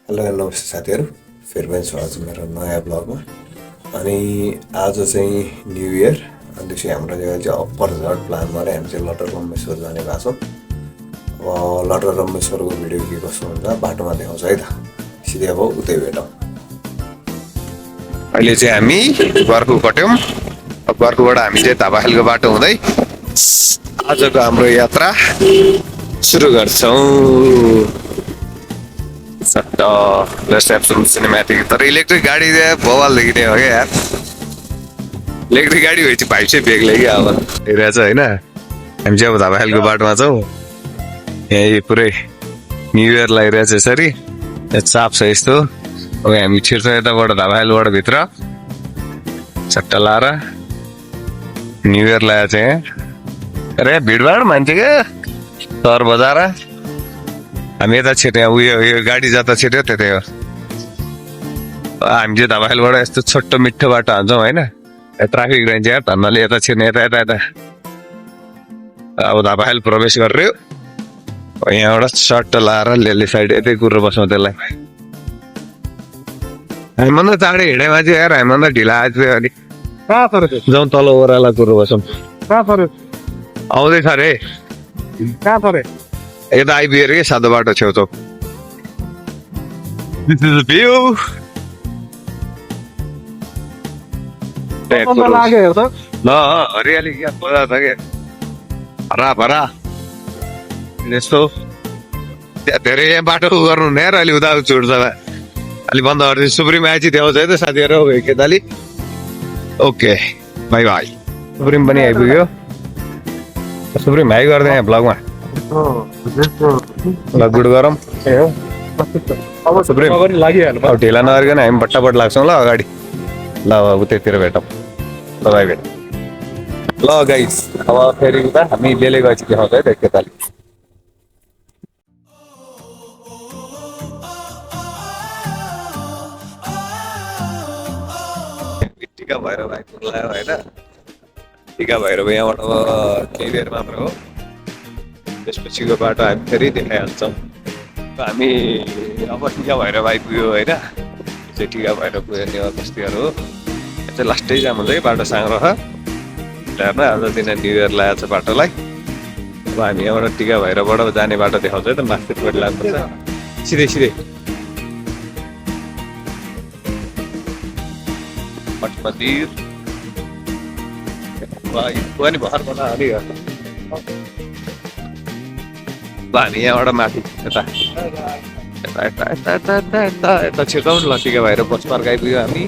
Hello नमस्ते साथीहरू, फेरि पनि स्वागत छ मेरो नयाँ ब्लगमा। अनि आज चाहिँ न्यु इयर, अनि त्यसै हाम्रो चाहिँ अप्पर झर्ट प्लानमा हामी चाहिँ लटरम्बेश्वर जाने भएको छौँ। अब लटरम्बेश्वरको भिडियो के कस्तो हुन्छ बाटोमा देखाउँछ है त, सिधै अब उतै भेटौँ। अहिले चाहिँ हामी बर्खु कट्यौँ। बर्खुबाट हामी चाहिँ धाबाखेलको बाटो हुँदै आजको हाम्रो यात्रा सुरु गर्छौँ। सिनेमेटिक तर इलेक्ट्रिक गाडी बवाल देखिने हो क्या यार। इलेक्ट्रिक गाडी भएपछि भाइ चाहिँ बेग्लै क्या अब हेरेको छ होइन। हामी चाहिँ अब धाबाखेलको बाटोमा छौँ। यहीँ पुरै न्यु इयर लागिरहेको छ यसरी, चाप छ यस्तो। अब हामी छिर्छौँ यताबाट धाबाखेलबाट भित्र सट्टा लाएर न्यु इयर लगाएको छ यहाँ। अरे भिडभाड मान्छे क्या सहर बजार। हामी यता छिट्यो, उयो गाडी जता छिट्यो त्यतै हो। हामी चाहिँ धाबाखेलबाट यस्तो छोटो मिठो बाटो हान्छौँ होइन। ट्राफिक रहन्छ यार धन्नाले यता छिर्ने यता यता यता। अब धाबाखेल प्रवेश गर्यो, यहाँबाट सर्ट लाएर लेली साइड यतै कुरो बस्छौँ त्यसलाई। हामीभन्दा चाँडै हिँडे मान्छे यार, हामीभन्दा ढिला आएको अलिक। कहाँ पऱ्यो त्यो? जाउँ तल ओह्राला कुरो बसौँ। कहाँ पऱ्यो? आउँदैछ अरे, कहाँ पऱ्यो? यता आइपुग्यो अरे सातो बाटो छेउछाउ। This is the view. लाग्यो हेर त। ल हरियाली क्या मजा छ क्या, हरा भरा यस्तो। धेरै यहाँ बाटो गर्नु हुने यार, अलि उता छुट्छ अलि बन्द गरिदिनु। सुप्रिम आएपछि देखाउँछ है त साथीहरू केताली। Okay bye bye. सुप्रिम पनि आइपुग्यो। सुप्रिम हाई गर्दै यहाँ ब्लगमा ल गुड गरौँ। अब सुप्रिम लागिहाल्नु। अब ढिला नगरिकन हामी बट्टाबट लाग्छौँ ल अगाडि। ल अब उतैतिर भेटौँ, ल बाई भेट। ल गाइस अब फेरि उता हामी लिएर गएपछि देखाउँछ है त केताली। टिकाभैरव आइपुग्ला होइन। टिकाभैरव यहाँबाट अब केही बेर मात्र हो, त्यसपछिको बाटो हामी फेरि देखाइहाल्छौँ। हामी अब टिकाभैरव आइपुग्यो होइन। चाहिँ टिकाभैरवको नेवार बस्तीहरू हो। यहाँ चाहिँ लास्टै जाम हुन्छ कि बाटो साङ्ग्रो छ हेर्न। आज दिन न्यु इयर लागेको छ बाटोलाई। अब हामी यहाँबाट टिकाभैरवबाट जाने बाटो देखाउँछ है त, मास्टरपट्टि लाग्नुपर्छ सिधै सिधै। मठ मन्दिर पनि भर बना अलि हामी यहाँबाट माथि यता यता यता यता यता यता यता यता छिर्छौँ ल। टिकाभैरव बस पार्क आइपुग्यो हामी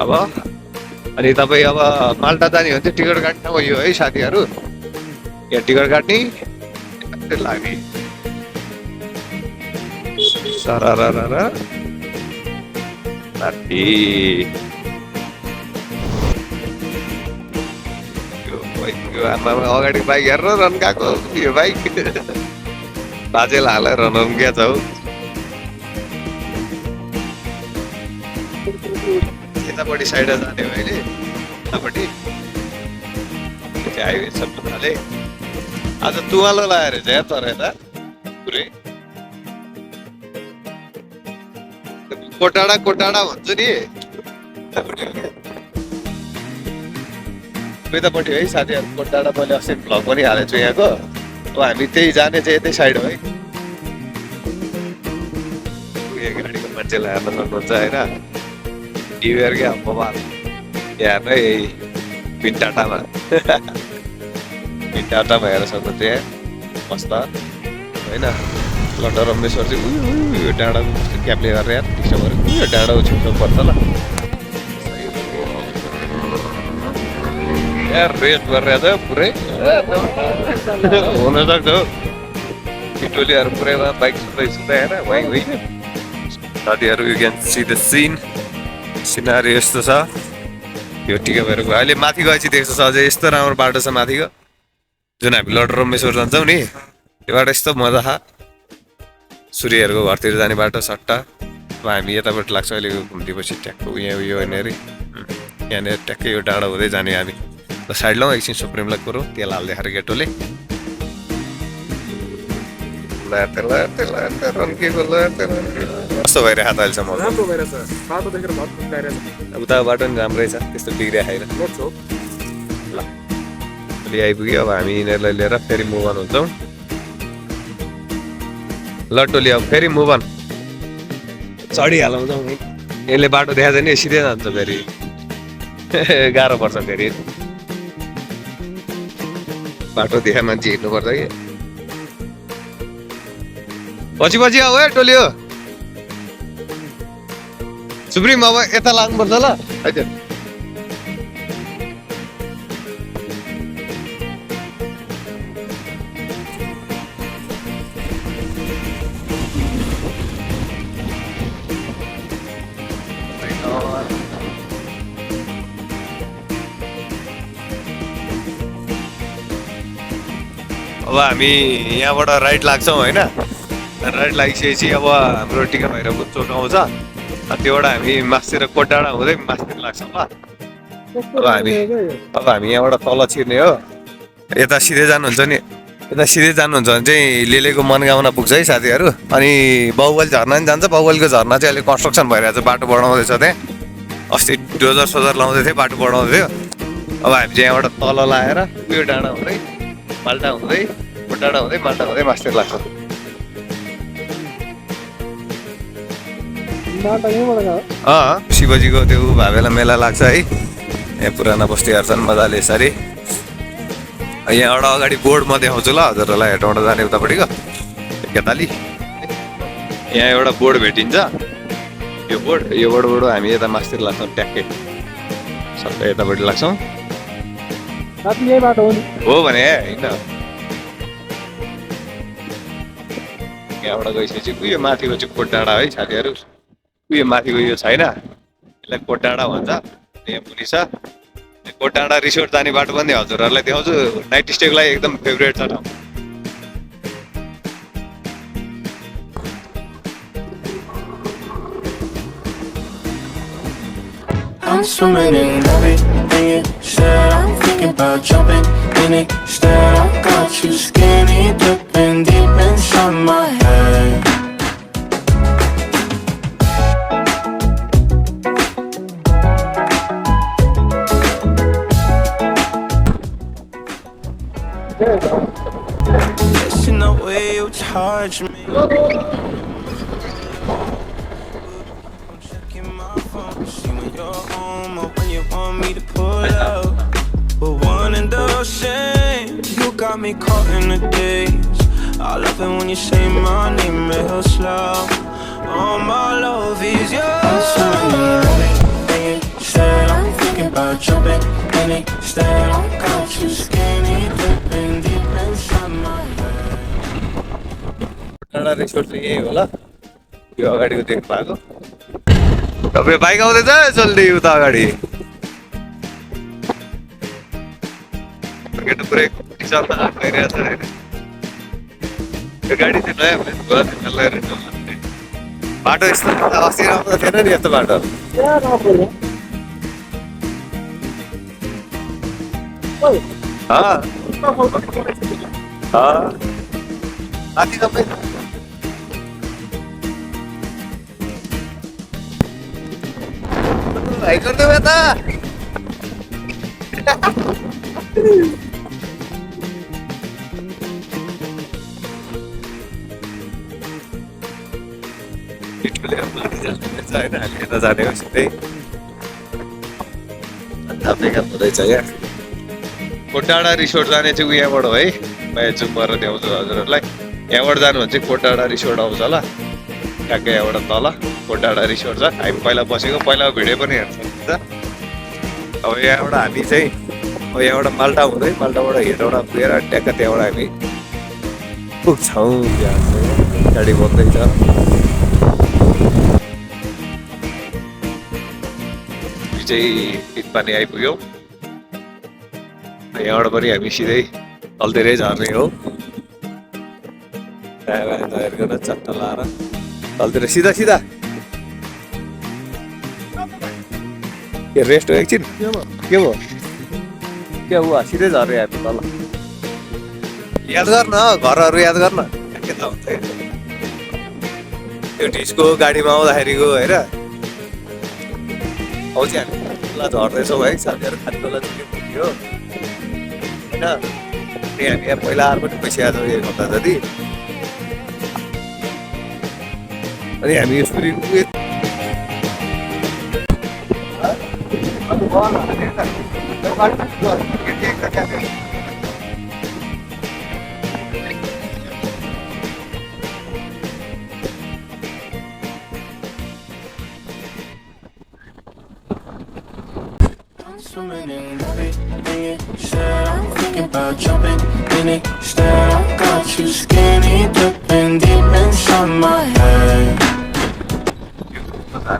अब। अनि तपाईँ अब माल्टा जाने हो भने चाहिँ टिकट काट्न यो है साथीहरू। यहाँ टिकट काट्ने लाग्ने सरर साथी। अगाडि बाइक हेरेर रन गएको यो बाइक बाजेलाई हालेर रन क्या छ हौ। यतापट्टि साइड जाने हो अहिले, यतापट्टि हाइवे सब थाले। आज तुवालो लगाएर चाहिँ तर यता पुरै कोटाडा कोटाडा भन्छु नि यतापट्टि है साथीहरू। कोटाडा मैले अस्ति भ्लग पनि हालेको छु यहाँको। अब हामी त्यही जाने चाहिँ यतै साइड हो है। गाडीको मान्छेलाई हेर्न सक्नुहुन्छ होइन। न्यु इयर क्या मोबाइल यहाँ हेर्नु है, पिन्टाटामा पिन्टाटामा हेर्न सक्नुहुन्छ यहाँ मस्त होइन। लटरम्बेश्वर चाहिँ उयो डाँडाको कस्तो क्याबले गरेर यार डिस्टर्ब गरेको। उयो डाँडाको छेउछाउ पर्छ ल यार। रेस गरिरहेको छ पुरै हुनसक्छ हौ। पिटोलीहरू पुरै बाइक सुत्दै सुत्दै होइन वहीँ होइन साथीहरू। You can see the scenery यस्तो छ यो टिकाभैरवको। अहिले माथि गएपछि देख्छ अझै यस्तो राम्रो बाटो छ माथिको। जुन हामी लटरम्बेश्वर जान्छौँ नि त्यो बाटो यस्तो मजा छ। सूर्यहरूको घरतिर जाने बाटो सट्टा। अब हामी यताबाट लाग्छ अहिले घुम्तीपछि ट्याक्क यहाँ उयो होइन अरे यहाँनिर ट्याक्कै यो डाँडा हुँदै जाने हामी। ल साइड लाउँ एकछिन सुप्रिमलाई कुरो तेल हाल्दै खाएर गेटोले। कस्तो भइरहेको त अहिलेसम्म राम्रो भइरहेछ बाटो देखेर भर खुट्टाइरहेछ उता बाटो पनि राम्रै छ त्यस्तो बिग्रिया छैन रोड हो ल भोलि आइपुग्यो अब हामी यिनीहरूलाई लिएर फेरि मुभ अन हुन्छौँ ल टोली अब फेरि मुभ अन चढिहालौँ जाउँ है यसले बाटो देखाएको नि सिधै जान्छ फेरि गाह्रो पर्छ फेरि बाटो देखा मान्छे हिँड्नुपर्छ कि पछि पछि आऊ है टोली हो सुप्रिम अब यता लाग्नुपर्छ ल हजुर अब हामी यहाँबाट राइट लाग्छौँ होइन राइट लागिसकेपछि अब हाम्रो टिकाभैरवको चोक आउँछ त्योबाट हामी मासतिर कोटडाँडा हुँदै मासतिर लाग्छौँ ल अब हामी यहाँबाट तल छिर्ने हो यता सिधै जानुहुन्छ नि यता सिधै जानुहुन्छ भने चाहिँ लेलेको मनगाउँमा पुग्छ है साथीहरू अनि बाहुबली झर्ना पनि जान्छ बाहुबलीको झर्ना चाहिँ अहिले कन्स्ट्रक्सन भइरहेको छ बाटो बढाउँदैछ त्यहाँ अस्ति डोजर सोजर लाउँदै थियो बाटो बढाउँदै थियो अब हामी चाहिँ यहाँबाट तल लाएर उयो डाँडा हुँदै माल्टा हुँदै कोटाडा हुँदै माल्टा हुँदै मासतिर लाग्छौँ शिवजीको त्यो भावेला मेला लाग्छ है यहाँ पुराना बस्तीहरू छन् मजाले यसरी यहाँबाट अगाडि बोर्ड म देखाउँछु ल हजुरहरूलाई हेटौँडा जाने उतापट्टिको केताली यहाँ एउटा बोर्ड भेटिन्छ यो बोर्डबाट हामी यता मासतिर लाग्छौँ ट्याक्कै सबै यतापट्टि लाग्छौँ हो भने होइन यहाँबाट गइसकेपछि उयो माथिको चाहिँ कोटडाँडा है साथीहरू उयो माथिको यो छैन यसलाई कोटडाँडा भन्छ यहाँ मुनि छ कोटडाँडा रिसोर्ट जाने बाटो पनि हजुरहरूलाई देखाउँछु नाइट स्टेको लागि एकदम फेभरेट छ ठाउँ I'm swimming in everything you said. I'm thinking about jumping in it instead. I got you skinny dipping deep inside my head. Listen the way you touch me. Got me caught in the days. I love it when you say my name real slow. All my love is yours. I'm swimming in everything you said. I'm thinking about jumping in it instead. I got you skinny dipping deep inside my head. Kotdanda resort चाहिँ यही होला यो अगाडिको देख्नु भएको तपाईँ bike आउँदैछ जल्दी उता अगाडि केटा पुरै चल्न गइरहेछ होइन यो गाडी चाहिँ नयाँ बाटो यस्तो अस्ति राम्रो थिएन नि यस्तो बाटो माथि तपाईँ भाइ गरिदेऊ यता होइन हामी यता जाने हो सिधै हुँदैछ यहाँ कोटडाँडा रिसोर्ट जाने चाहिँ यहाँबाट हो है म जुम गरेर देखाउँछु हजुरहरूलाई यहाँबाट जानु भने चाहिँ कोटडाँडा रिसोर्ट आउँछ ल ट्याक्कै यहाँबाट तल कोटडाँडा रिसोर्ट छ हामी पहिला बसेको पहिलाको भिडियो पनि हेर्छ अब यहाँबाट हामी चाहिँ अब यहाँबाट माल्टा हुँदै माल्टाबाट हेटौँडा पुगेर ट्याक्क त्यहाँबाट हामी पुग्छौँ त्यहाँ चाहिँ गाडी बन्दैछ चाहिँ पानी आइपुग्यौँ यहाँबाट पनि हामी सिधै तलतिरै झर्ने हो तयार गरेर चट्टा लाएर तलतिर सिधा सिधा के रेस्ट हो एकछिन के भयो क्या हुआ सिधै झर्ने हामी तल याद गर्न घरहरू याद गर्न के त हुन्छ त्यो डिस्को गाडीमा आउँदाखेरिको होइन औ चाहिँ हामी खोला झर्दैछौँ है साथीहरू खाने खोला चाहिँ पुग्यो होइन अनि हामी यहाँ पहिला पनि पैसा छौँ 1 हप्ता जति अनि हामी यसरी Swimming in everything you said. I'm thinking about jumping in it. Instead, I got you skinny dipping deep inside my head. But I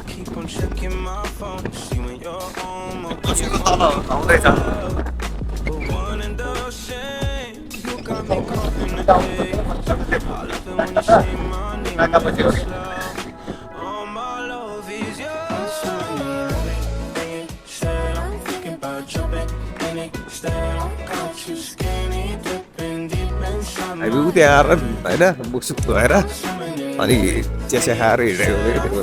keep on checking my phone to see when you're home. But one and the same. You got me caught in the day. I love it when you say my name real slow. All my love is yours. I'm thinking about jumping in it. Instead, I got you skinny dipping deep inside my हामी उता आएर होइन मुखसुख धोएर अनि चिया खाएर हिँडेको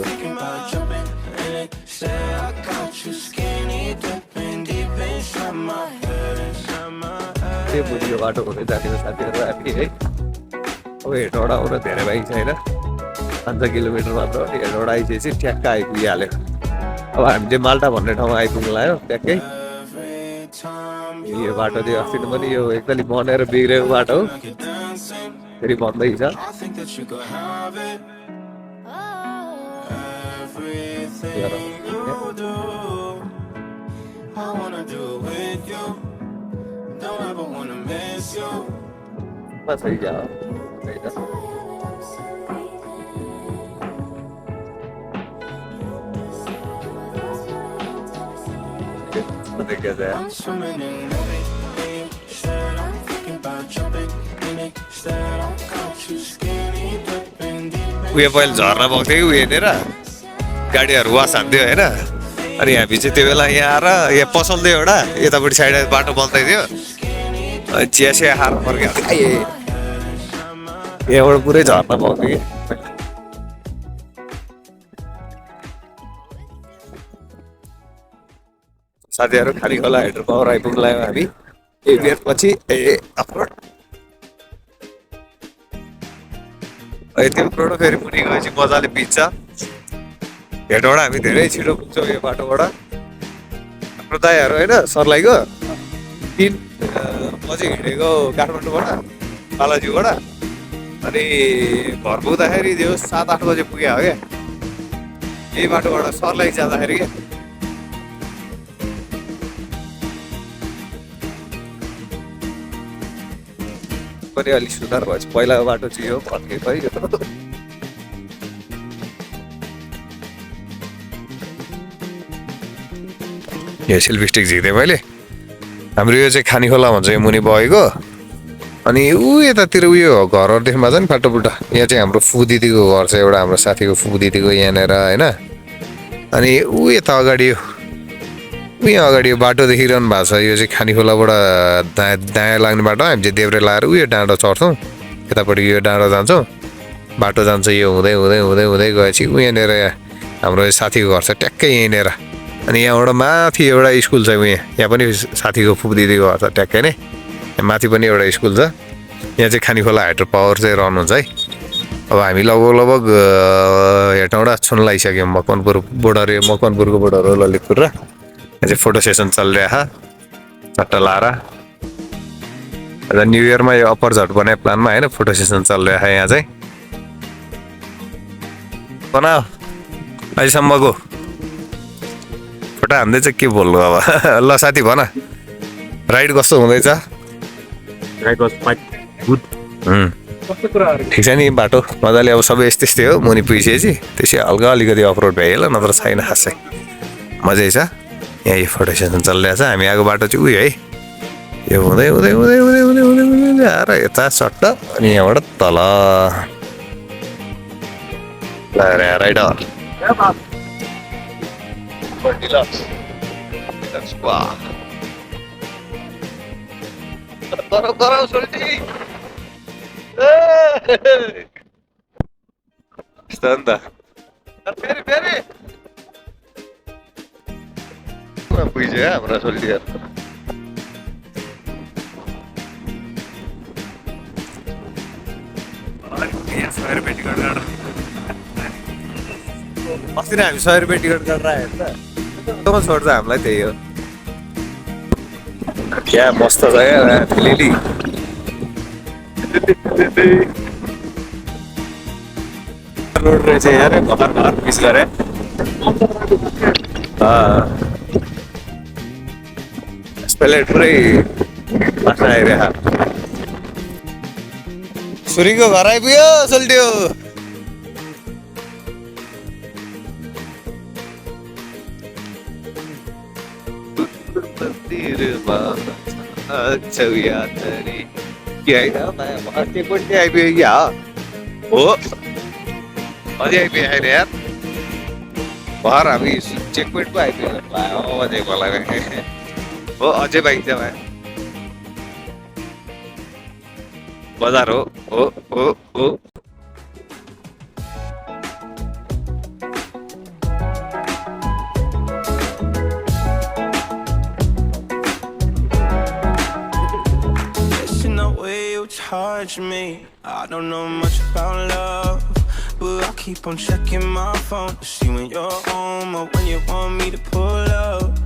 thinking about jumping in it. Instead, I got you skinny dipping deep inside my head, inside my head. त्यो बुझी यो बाटो हुँदै जाने साथीहरू हामी है अब हेटौडा आउन धेरै बाइक छैन 5 किलोमिटर मात्र हो हेटौडा आइसकेपछि ठ्याक्क आइपुगिहाल्यो अब हामी चाहिँ माल्टा भन्ने ठाउँमा आइपुग्नु लाग्यो ट्याक्कै Every time यो बाटो चाहिँ अस्ति पनि यो एकदमै बनेर बिग्रेको बाटो हो you're dancing, फेरि बन्दैछ I think that you could have it. Everything you do, I wanna do it with you. Don't ever wanna miss you. सही जा सही जा I'm swimming in everything you said. I'm thinking about jumping in it. Instead, I got you skinny dipping deep उयो पहिले झर्ना भएको थियो कि हेरेर गाडीहरू वास हान्थ्यो होइन अनि हामी चाहिँ त्यो बेला यहाँ आएर यहाँ पसलदै एउटा यतापट्टि साइड बाटो बन्दै थियो अनि चिया सिया खाएर फर्क्यो यहाँबाट पुरै झर्ना भएको थियो कि साथीहरू खाली खोला हेडेर पावर आइपुग्नु लाग्यो हामी एक बेरपछि आफ्नो त्यो प्रोडो फेरि मुनि गएपछि मजाले पिच्छ हेटौडा हामी धेरै छिटो पुग्छौँ यो बाटोबाट हाम्रो दाइहरू होइन सर्लाईको 3 बजी हिँडेको काठमाडौँबाट बालाजीबाट अनि घर पुग्दाखेरि त्यो 7-8 बजे पुग्यो हो क्या यही बाटोबाट सर्लाही जाँदाखेरि क्या पनि अलिक सुधार भएछ पहिलाको बाटो चाहिँ यो भत्केको है यो यो सेल्फी स्टिक झिक्दै मैले हाम्रो यो चाहिँ खानी खोला भन्छ यो मुनि बगेको अनि ऊ यतातिर उयो घरहरू देख्नु भएको छ नि फाटोपुट्टा यहाँ चाहिँ हाम्रो फु दिदीको घर छ एउटा हाम्रो साथीको फु दिदीको यहाँनिर होइन अनि ऊ यता अगाडि यहाँ अगाडि यो बाटो देखिरहनु भएको छ यो चाहिँ खानी खोलाबाट दायाँ लाग्ने बाटो हामी चाहिँ देब्रे लाएर उयो डाँडो चढ्छौँ यतापट्टि यो डाँडो जान्छौँ बाटो जान्छ यो हुँदै हुँदै हुँदै हुँदै गएपछि ऊ यहाँनिर हाम्रो साथीको घर छ ट्याक्कै यहीँनिर अनि यहाँबाट माथि एउटा स्कुल छ यहाँ पनि साथीको फुप दिदीको घर छ ट्याक्कै नै माथि पनि एउटा स्कुल छ यहाँ चाहिँ खानी खोला हाइड्रो पावर चाहिँ रहनुहुन्छ है अब हामी लगभग हेटौडा छुन लगाइसक्यौँ मकवानपुरको बोर्डर हो ललितपुर र यहाँ चाहिँ फोटो सेसन चलिरहेको चट्टा लाएर न्यु इयरमा यो अप्पर झट बनाए प्लानमा होइन फोटो सेसन चलिरहेको यहाँ चाहिँ बनाऊ अहिलेसम्मको फोटो हान्दै चाहिँ के बोल्नु अब ल साथी भन राइड कस्तो हुँदैछ राइट वाज क्वाइट गुड कस्तो कुराहरु ठिक छ नि बाटो मजाले अब सबै यस्तै हो मुनि पुगिसकेपछि त्यसै हल्का अलिकति अफरोड भइहाल्यो नत्र छैन खासै मजै छ यहाँ यो फोटो सेसन चलिरहेछ हामी आएको बाटो चाहिँ उयो है यो हुँदै हुँदै हुँदै हुँदै हुँदै हुँदै हुँदै आएर यता सट्ट अनि यहाँबाट तल राइट यस्तो हो नि त फेरि फेरि पुगिसक्यो हाम्रो सोल्टियर अस्ति नै हामी 100 रुपियाँ टिकट गरेर आयो नि त छोड्छ हामीलाई त्यही हो क्या मस्त छ क्या लिली रोड रहेछ यार भर्खर मिस गरे यसपालि पुरै बाख्रा आइरहेको सुरीको घर आइपुग्यो सोल्ट्यो चेकपोइन्ट आइपुग्यो क्या हो अझै आइपुग्यो अहिले यार भर हामी चेकपोइन्ट पो आइपुग्यो अझै भला हो अझै बाइक छ भाइ बजार हो Charge me. I don't know much about love, but I keep on checking my phone to see when you're home or when you want me to pull up.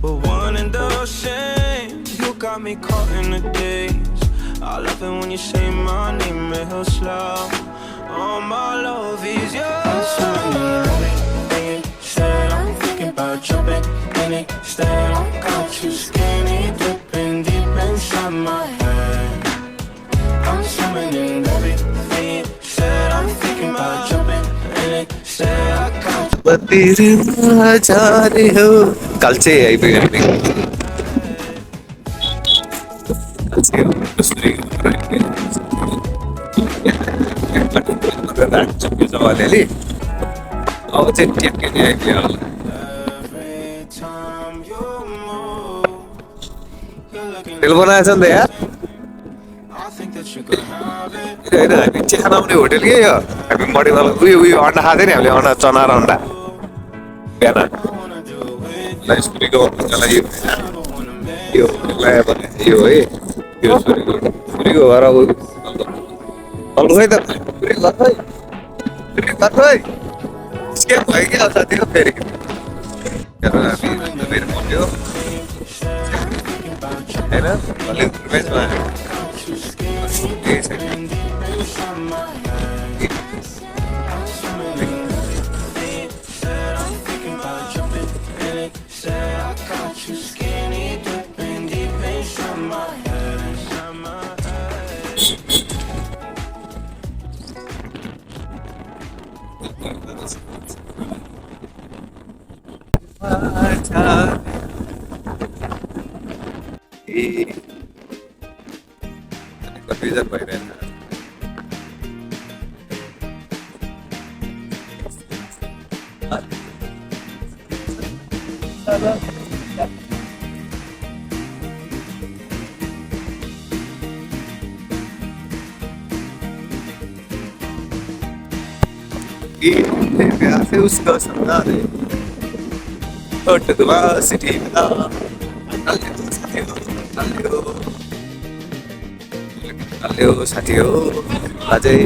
We're one and the same. You got me caught in the days. I love it when you say my name real slow. All my love is yours. Said I'm thinking about jumping in it. Instead I got you skinny dipping deep inside my head. I'm swimming in everything. Said I'm thinking about jumping in it. Said I got कल चाहिँ आइपुग्यो नि अब चाहिँ ट्याक्कै नै आइपुग्यो तेल बनाएछ नि त यार होइन हामी चिया खान आउने होटेल के यो हामी मर्निङमा उयो अन्डा खाँदै नि हामीले अन्डा चना र अन्डा बिहान सुरीको यो यो है यो सुरीको घर अब खै त खै स्केप भयो कि अब साथीको फेरि हामी फेरि भन्यो होइन ललितपुर मेचमा कन्फ्युजन भइरहेछ से उसका सपना दे टुटवा सिटी में हेलो साथी हो अझै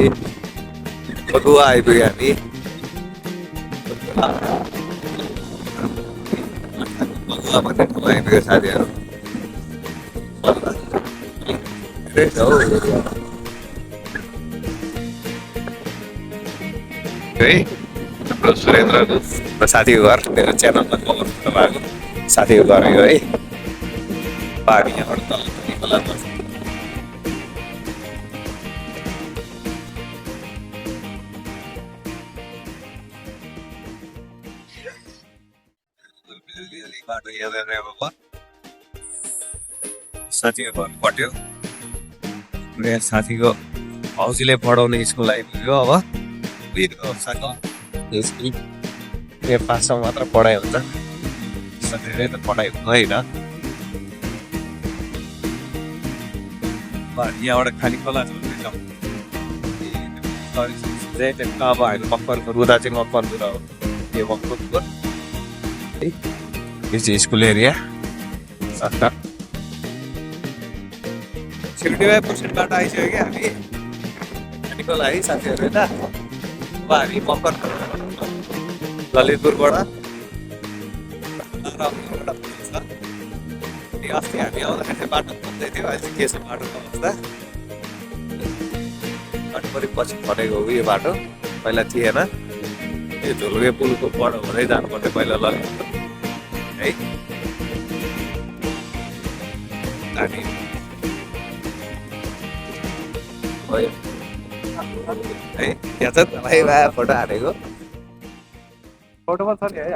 बगुवा आइपुग्यो हामी बगुवा भन्ने ठाउँमा आइपुग्यो साथीहरू है हाम्रो सुरेन्द्रको साथीको घर मेरो च्यानलमा कभर भएको साथीको घर यो है हामी यहाँबाट तल खोलामा बाटो याद बाबा साथीको घर पट्यो यहाँ साथीको भाउजूले पढाउने स्कुल आइपुग्यो अब उयो साथी स्कुल यहाँ 5 मात्र पढाइ हुन्छ धेरै त पढाइ हुँदैन यहाँबाट खाली खोला झर्दैछ अब हामी मकवानको रुदा चाहिँ मकवानको हो यो मकवानको है यो चाहिँ स्कुल एरिया सिलगढीमा पुर्सेटबाट आइसक्यो क्या हामी खालीको लागि साथीहरू होइन अब हामी मकवान ललितपुरबाट अस्ति हामी आउँदाखेरि बाटो खोज्दै थियो अहिले चाहिँ के छ बाटोको अवस्था अनि पछि फटेको उयो बाटो पहिला थिएन यो झुलुके पुलको बडो हुँदै जानु पर्थ्यो पहिला ललितपुर है अनि है यहाँ चाहिँ तपाईँ फोटो हालेको फोटोमा छ नि है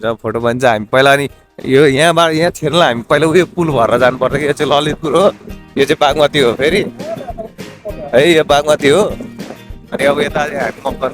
जब फोटो भन्छ हामी पहिला अनि यो यहाँबाट यहाँ छिर्नलाई हामी पहिला उयो पुल भएर जानु पर्छ कि यो चाहिँ ललितपुर हो यो चाहिँ बागमती हो फेरि है यो बागमती हो अनि अब यता चाहिँ हामी मकवान